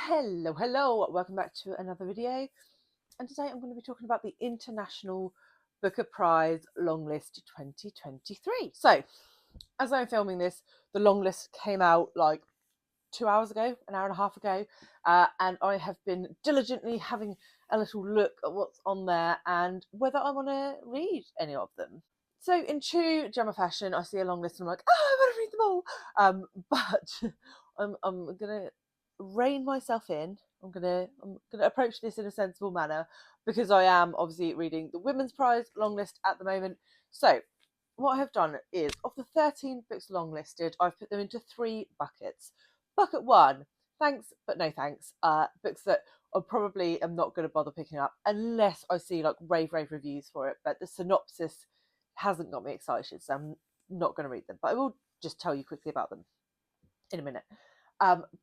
Hello, welcome back to another video. And today I'm going to be talking about the International Booker Prize Longlist 2023. So, as I'm filming this, the Longlist came out like 2 hours ago, an hour and a half ago, and I have been diligently having a little look at what's on there and whether I want to read any of them. So, in true Gemma fashion, I see a long list and I'm like, oh, I want to read them all. But I'm gonna rein myself in. I'm gonna approach this in a sensible manner because I am obviously reading the Women's Prize long list at the moment. So, what I have done is, of the 13 books long listed, I've put them into 3 buckets. Bucket 1, thanks but no thanks. Books that I probably am not going to bother picking up unless I see like rave reviews for it. But the synopsis hasn't got me excited, so I'm not going to read them. But I will just tell you quickly about them in a minute.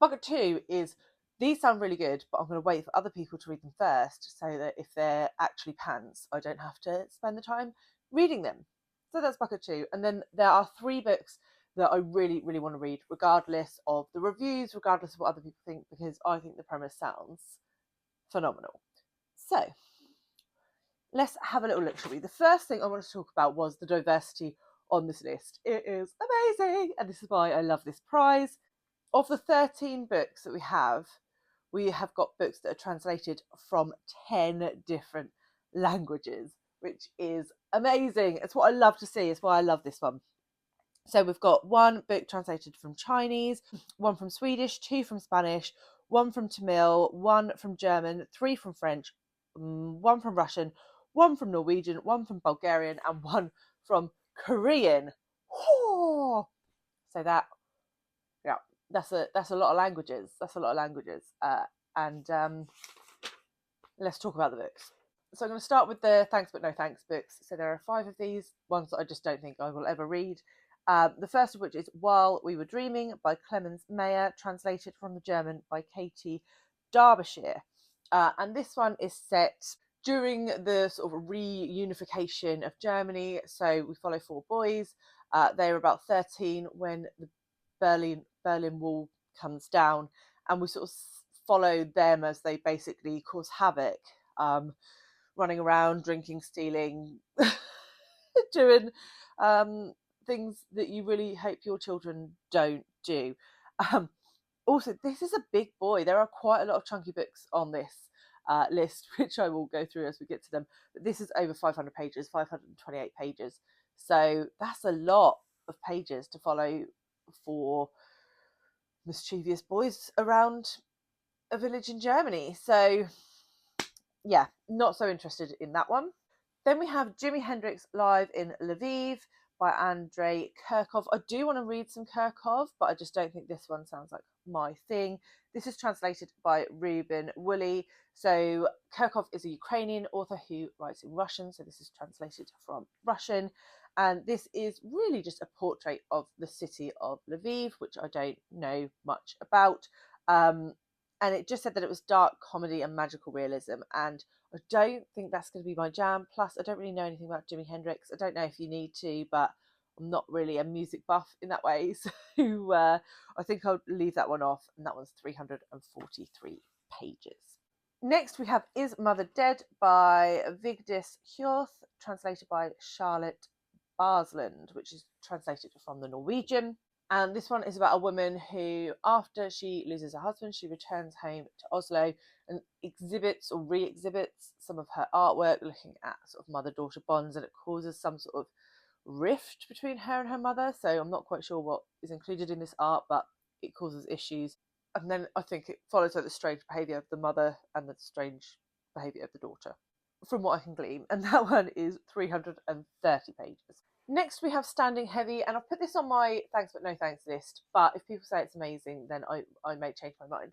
Bucket 2 is, these sound really good, but I'm going to wait for other people to read them first, so that if they're actually pants, I don't have to spend the time reading them. So that's bucket 2. And then there are 3 books that I really want to read, regardless of the reviews, regardless of what other people think, because I think the premise sounds phenomenal. So let's have a little look, shall we? The first thing I want to talk about was the diversity on this list. It is amazing, and this is why I love this prize. Of the 13 books that we have got books that are translated from 10 different languages, which is amazing. It's what I love to see. It's why I love this one. So we've got 1 book translated from Chinese, 1 from Swedish, 2 from Spanish, 1 from Tamil, 1 from German, 3 from French, 1 from Russian, 1 from Norwegian, 1 from Bulgarian, and 1 from Korean. So that, yeah, that's a lot of languages. And let's talk about the books. So I'm going to start with the thanks but no thanks books. So there are 5 of these, ones that I just don't think I will ever read. The first of which is While We Were Dreaming by Clemens Meyer, translated from the German by Katie Derbyshire. And this one is set during the sort of reunification of Germany. So we follow 4 boys. They were about 13 when the Berlin Wall comes down, and we sort of follow them as they basically cause havoc, running around, drinking, stealing, doing things that you really hope your children don't do. Also, this is a big boy. There are quite a lot of chunky books on this list, which I will go through as we get to them. But this is over 500 pages, 528 pages. So that's a lot of pages to follow for mischievous boys around a village in Germany. So yeah, not so interested in that one. Then we have Jimi Hendrix live in Lviv by Andrei Kirkov. I do want to read some Kirkov, but I just don't think this one sounds like my thing. This is translated by Ruben Woolley. So Kirkov is a Ukrainian author who writes in Russian, so this is translated from Russian. And this is really just a portrait of the city of Lviv, which I don't know much about. And it just said that it was dark comedy and magical realism, and I don't think that's going to be my jam. Plus, I don't really know anything about Jimi Hendrix. I don't know if you need to, but I'm not really a music buff in that way. So I think I'll leave that one off. And that one's 343 pages. Next, we have Is Mother Dead by Vigdis Hjorth, translated by Charlotte Barsland, which is translated from the Norwegian. And this one is about a woman who, after she loses her husband, she returns home to Oslo and exhibits or re-exhibits some of her artwork, looking at sort of mother-daughter bonds, and it causes some sort of rift between her and her mother. So I'm not quite sure what is included in this art, but it causes issues. And then I think it follows like the strange behaviour of the mother and the strange behaviour of the daughter, from what I can glean. And that one is 330 pages. Next, we have Standing Heavy, and I've put this on my thanks but no thanks list, but if people say it's amazing, then I may change my mind.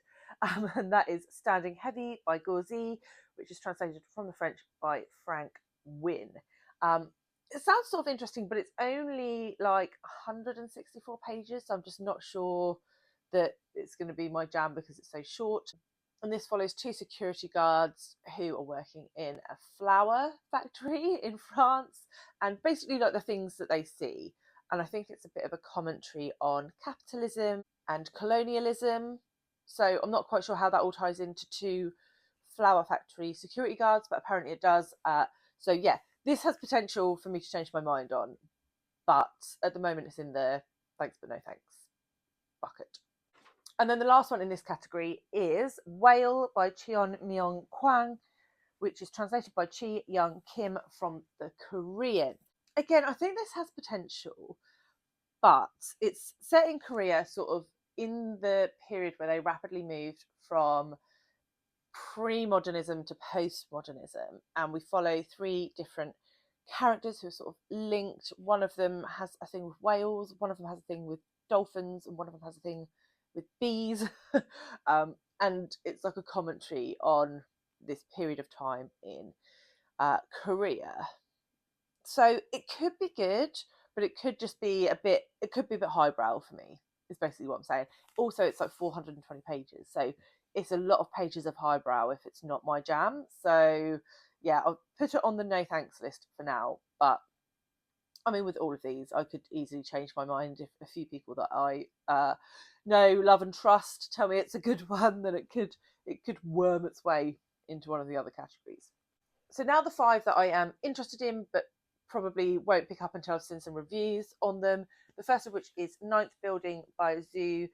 And that is Standing Heavy by Gauzy, which is translated from the French by Frank Wynne. It sounds sort of interesting, but it's only like 164 pages, so I'm just not sure that it's going to be my jam because it's so short. And this follows 2 security guards who are working in a flour factory in France, and basically like the things that they see. And I think it's a bit of a commentary on capitalism and colonialism, So I'm not quite sure how that all ties into two flower factory security guards, but apparently it does. So yeah, this has potential for me to change my mind on, but at the moment it's in the thanks but no thanks bucket. And then the last one in this category is Whale by Cheon Myung Kwang, which is translated by Chi Young Kim from the Korean. Again, I think this has potential, but it's set in Korea, sort of in the period where they rapidly moved from pre-modernism to post-modernism, and we follow three different characters who are sort of linked. One of them has a thing with whales, one of them has a thing with dolphins, and one of them has a thing with bees. And it's like a commentary on this period of time in Korea. So it could be good, but it could just be it could be a bit highbrow for me, is basically what I'm saying. Also, it's like 420 pages. So it's a lot of pages of highbrow if it's not my jam. So yeah, I'll put it on the no thanks list for now. But I mean, with all of these, I could easily change my mind if a few people that I know, love, and trust tell me it's a good one. Then it could worm its way into one of the other categories. So now the five that I am interested in, but probably won't pick up until I've seen some reviews on them. The first of which is Ninth Building by Zhu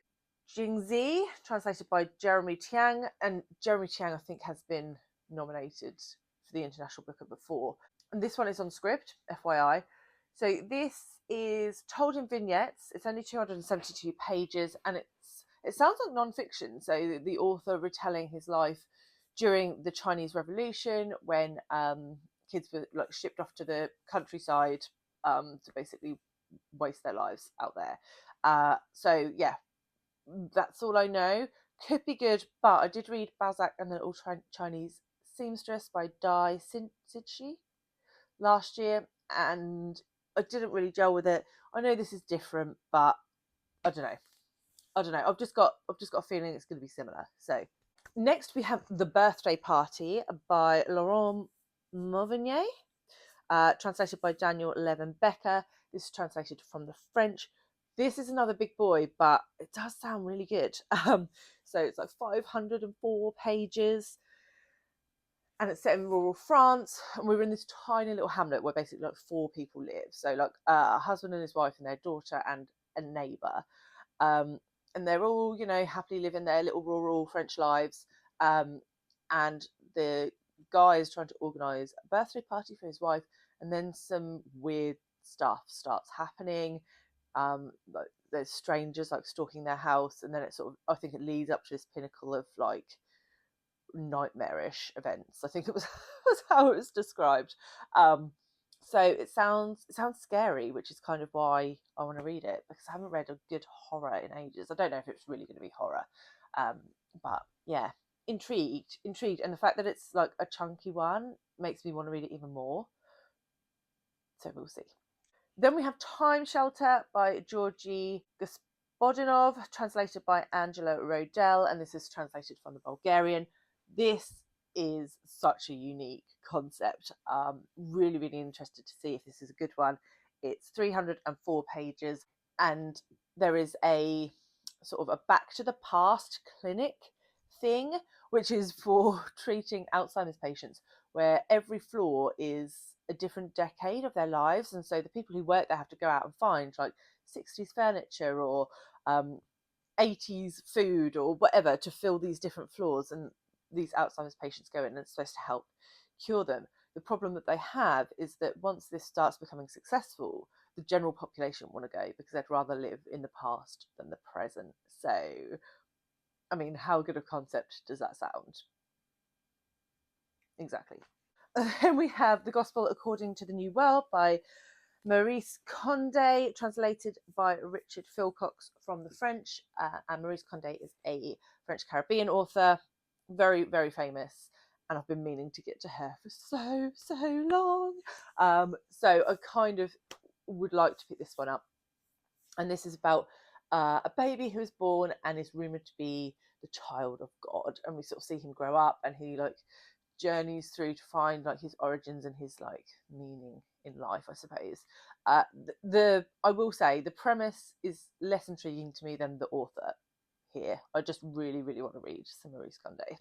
Jingzi, translated by Jeremy Tiang. And Jeremy Tiang, I think, has been nominated for the International Booker before. And this one is on script, FYI. So this is told in vignettes. It's only 272 pages, and it sounds like non-fiction. So the author retelling his life during the Chinese Revolution, when kids were like shipped off to the countryside to basically waste their lives out there. So yeah, that's all I know. Could be good, but I did read Balzac and the Little Chinese Seamstress by Dai Sidshi last year, and I didn't really gel with it. I know this is different, but I don't know. I've just got a feeling it's going to be similar. So next we have The Birthday Party by Laurent Mauvignier, translated by Daniel Levin Becker. This is translated from the French. This is another big boy, but it does sound really good. So it's like 504 pages, and it's set in rural France, and we're in this tiny little hamlet where basically like 4 people live. So like a husband and his wife and their daughter and a neighbour. And they're all, happily living their little rural French lives. And the guy is trying to organise a birthday party for his wife, and then some weird stuff starts happening. Like there's strangers like stalking their house, and then it sort of, I think it leads up to this pinnacle of like nightmarish events. I think it was was how it was described. So it sounds scary, which is kind of why I want to read it, because I haven't read a good horror in ages. I don't know if it's really going to be horror, but yeah, intrigued, and the fact that it's like a chunky one makes me want to read it even more. So we'll see. Then we have Time Shelter by Georgi Gospodinov, translated by Angela Rodell, and this is translated from the Bulgarian. This is such a unique concept. Really, really interested to see if this is a good one. It's 304 pages, and there is a sort of a back to the past clinic thing, which is for treating Alzheimer's patients, where every floor is a different decade of their lives, and so the people who work there have to go out and find like 60s furniture or 80s food or whatever to fill these different floors, and these Alzheimer's patients go in and it's supposed to help cure them. The problem that they have is that once this starts becoming successful, the general population want to go because they'd rather live in the past than the present. So, I mean, how good a concept does that sound? Exactly. Then we have The Gospel According to the New World by Maurice Condé, translated by Richard Philcox from the French. And Maurice Condé is a French Caribbean author, very, very famous. And I've been meaning to get to her for so long. So I kind of would like to pick this one up. And this is about a baby who is born and is rumoured to be the child of God. And we sort of see him grow up, and he like journeys through to find like his origins and his like meaning in life, I suppose. I will say the premise is less intriguing to me than the author. here. I just really, really want to read some Maurice Condé.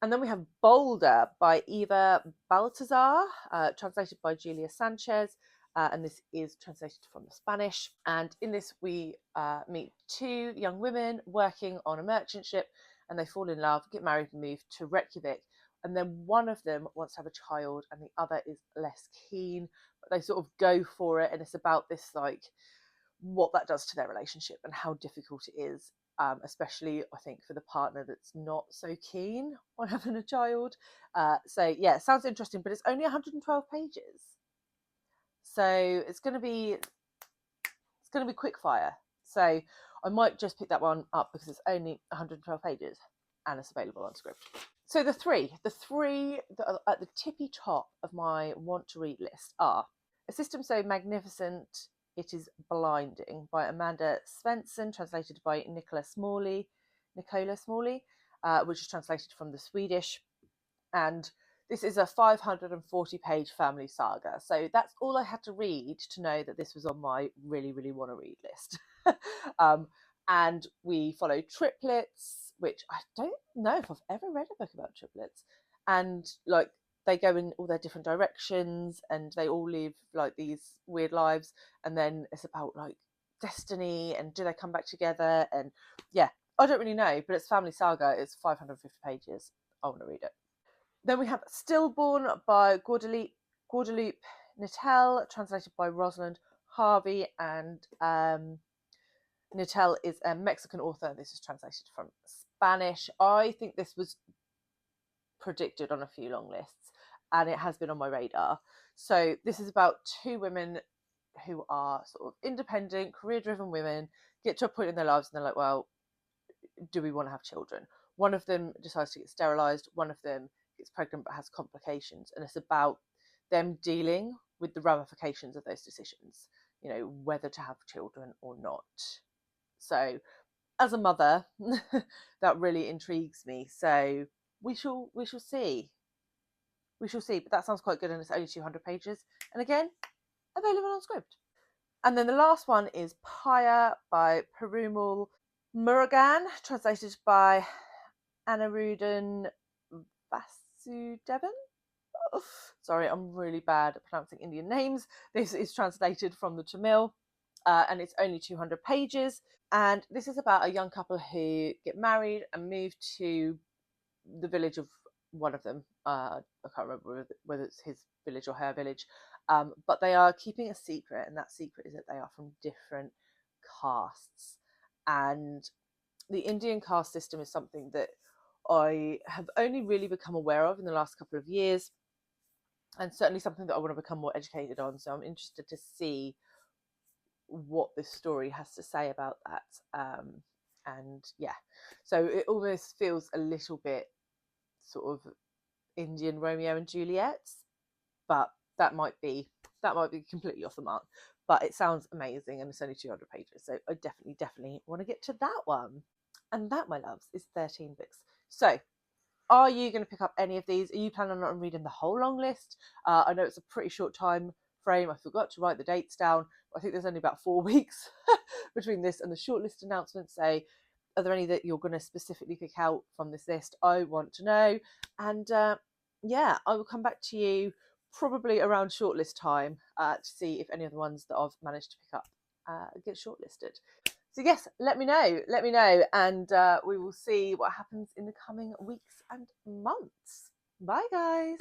And then we have Boulder by Eva Baltazar, translated by Julia Sanchez. And this is translated from the Spanish. And in this, we meet two young women working on a merchant ship, and they fall in love, get married, and move to Reykjavik. And then one of them wants to have a child, and the other is less keen. But they sort of go for it, and it's about this, like, what that does to their relationship and how difficult it is. Especially, I think, for the partner that's not so keen on having a child. So yeah, it sounds interesting, but it's only 112 pages, so it's going to be quick fire. So I might just pick that one up because it's only 112 pages and it's available on Scribd. So the three that are at the tippy top of my want to read list are A System So Magnificent It Is Blinding by Amanda Svensson, translated by Nicola Smalley, which is translated from the Swedish. And this is a 540-page family saga. So that's all I had to read to know that this was on my really, really want to read list. And we follow triplets, which I don't know if I've ever read a book about triplets. And like, they go in all their different directions and they all live like these weird lives, and then it's about like destiny and do they come back together, and yeah, I don't really know, but it's family saga. It's 550 pages. I want to read it. Then we have Stillborn by Guadalupe Nitel, translated by Rosalind Harvey, and Nitel is a Mexican author. This is translated from Spanish. I think this was predicted on a few long lists, and it has been on my radar. So this is about two women who are sort of independent, career-driven women, get to a point in their lives and they're like, well, do we want to have children? One of them decides to get sterilised, one of them gets pregnant but has complications, and it's about them dealing with the ramifications of those decisions, you know, whether to have children or not. So as a mother, that really intrigues me. So we shall see. But that sounds quite good, and it's only 200 pages. And again, available on Scribd. And then the last one is Pyre by Perumal Murugan, translated by Anirudhan Vasudevan. Oh, sorry, I'm really bad at pronouncing Indian names. This is translated from the Tamil, and it's only 200 pages. And this is about a young couple who get married and move to the village of one of them. I can't remember whether it's his village or her village, but they are keeping a secret, and that secret is that they are from different castes. And the Indian caste system is something that I have only really become aware of in the last couple of years, and certainly something that I want to become more educated on. So I'm interested to see what this story has to say about that. And yeah, so it almost feels a little bit sort of Indian Romeo and Juliet, but that might be completely off the mark. But it sounds amazing, and it's only 200 pages, so I definitely want to get to that one. And that, my loves, is 13 books. So are you going to pick up any of these? Are you planning on reading the whole long list? I know it's a pretty short time frame. I forgot to write the dates down. I think there's only about 4 weeks between this and the shortlist announcement. So are there any that you're going to specifically pick out from this list? I want to know. And yeah, I will come back to you probably around shortlist time to see if any of the ones that I've managed to pick up get shortlisted. So yes, let me know, and we will see what happens in the coming weeks and months. Bye, guys.